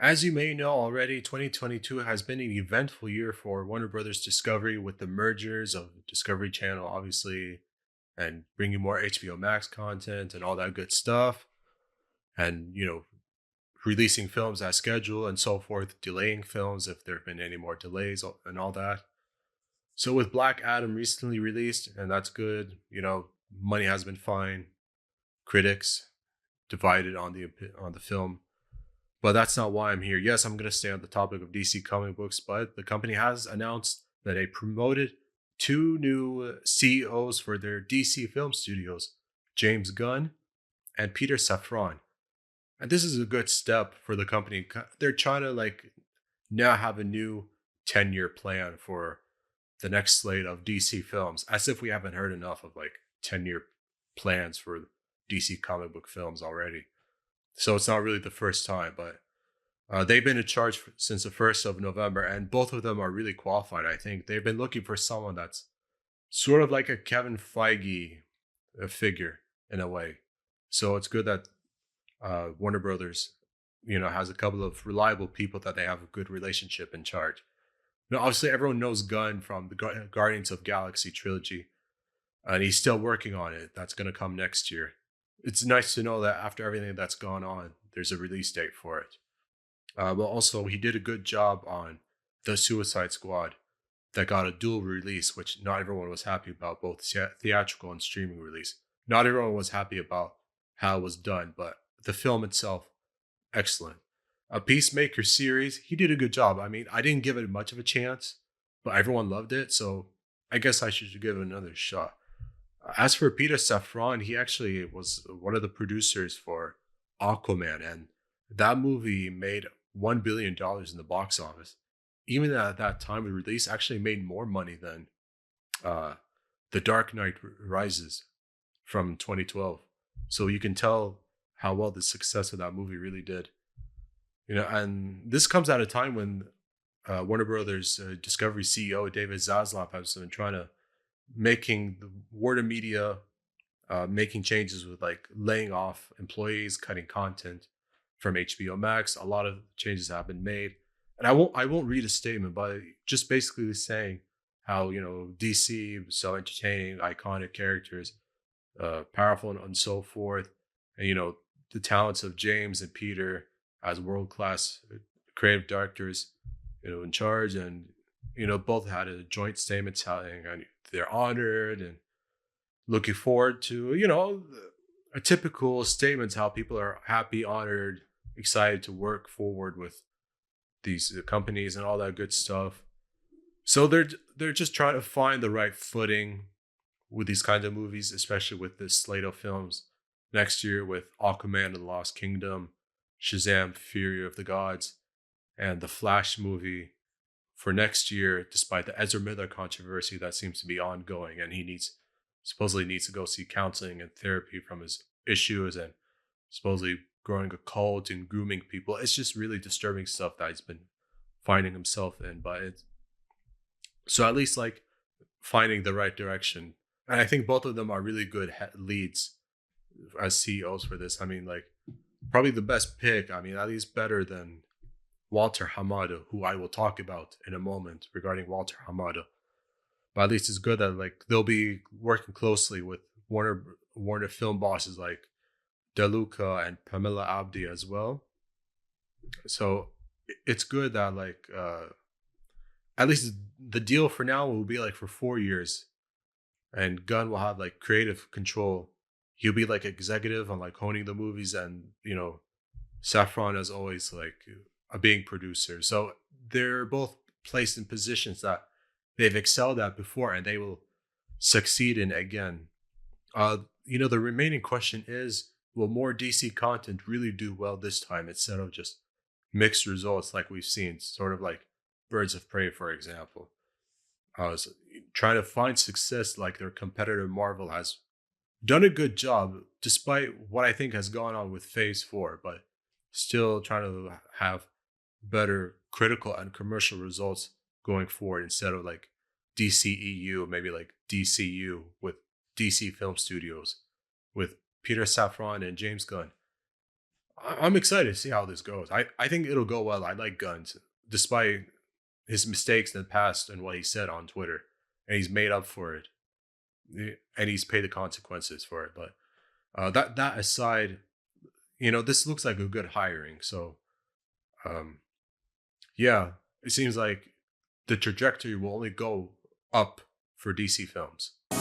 As you may know already, 2022 has been an eventful year for Warner Brothers Discovery with the mergers of Discovery Channel, obviously, and bringing more HBO Max content and all that good stuff. And, releasing films as scheduled and so forth, delaying films if there have been any more delays and all that. So, with Black Adam recently released, and that's good, money has been fine. Critics divided on the film. But that's not why I'm here. Yes, I'm going to stay on the topic of DC comic books, but the company has announced that they promoted two new CEOs for their DC film studios, James Gunn and Peter Safran. And this is a good step for the company. They're trying to now have a new 10-year plan for the next slate of DC films, as if we haven't heard enough of 10-year plans for DC comic book films already. So it's not really the first time, but they've been in charge since the 1st of November, and both of them are really qualified. I think they've been looking for someone that's sort of like a Kevin Feige figure in a way. So it's good that Warner Brothers, has a couple of reliable people that they have a good relationship in charge. Now, obviously, everyone knows Gunn from the Guardians of Galaxy trilogy, and he's still working on it. That's going to come next year. It's nice to know that after everything that's gone on, there's a release date for it. But also, he did a good job on the Suicide Squad that got a dual release, which not everyone was happy about, both theatrical and streaming release. Not everyone was happy about how it was done, but the film itself, excellent. A Peacemaker series, he did a good job. I mean, I didn't give it much of a chance, but everyone loved it, so I guess I should give it another shot. As for Peter Safran, he actually was one of the producers for Aquaman, and that movie made $1 billion in the box office. Even at that time of release, actually made more money than uh, The Dark Knight Rises from 2012. So you can tell how well the success of that movie really did. And this comes at a time when Warner Brothers Discovery CEO David Zaslav has been trying to making the Warner Media making changes with laying off employees, cutting content from HBO Max. A lot of changes have been made, and I won't read a statement, but just basically saying how DC was so entertaining, iconic characters, powerful and so forth, and the talents of James and Peter as world class creative directors, in charge, and both had a joint statement telling they're honored and looking forward to a typical statements how people are happy, honored, excited to work forward with these companies and all that good stuff. So they're just trying to find the right footing with these kinds of movies, especially with this slate of films next year with Aquaman and the Lost Kingdom, Shazam: Fury of the Gods, and the Flash movie for next year, despite the Ezra Miller controversy that seems to be ongoing, and he supposedly needs to go see counseling and therapy from his issues, and supposedly growing a cult and grooming people. It's just really disturbing stuff that he's been finding himself in. But it's so at least finding the right direction. And I think both of them are really good leads as CEOs for this. I mean, probably the best pick. I mean, at least better than Walter Hamada, who I will talk about in a moment regarding Walter Hamada. But at least it's good that they'll be working closely with Warner film bosses like DeLuca and Pamela Abdi as well. So it's good that at least the deal for now will be for 4 years, and Gunn will have creative control. He'll be executive on honing the movies, and Saffron as always a being producer. So they're both placed in positions that they've excelled at before, and they will succeed in again. The remaining question is, will more DC content really do well this time instead of just mixed results like we've seen, sort of like Birds of Prey, for example? So trying to find success like their competitor Marvel has done a good job, despite what I think has gone on with Phase 4, but still trying to have better critical and commercial results going forward instead of DCEU, maybe DCU with DC Film Studios with Peter Safran and James Gunn. I'm excited to see how this goes. I think it'll go well. I like Guns, despite his mistakes in the past and what he said on Twitter, and he's made up for it, and he's paid the consequences for it. But that aside, this looks like a good hiring. So um, yeah, it seems like the trajectory will only go up for DC films.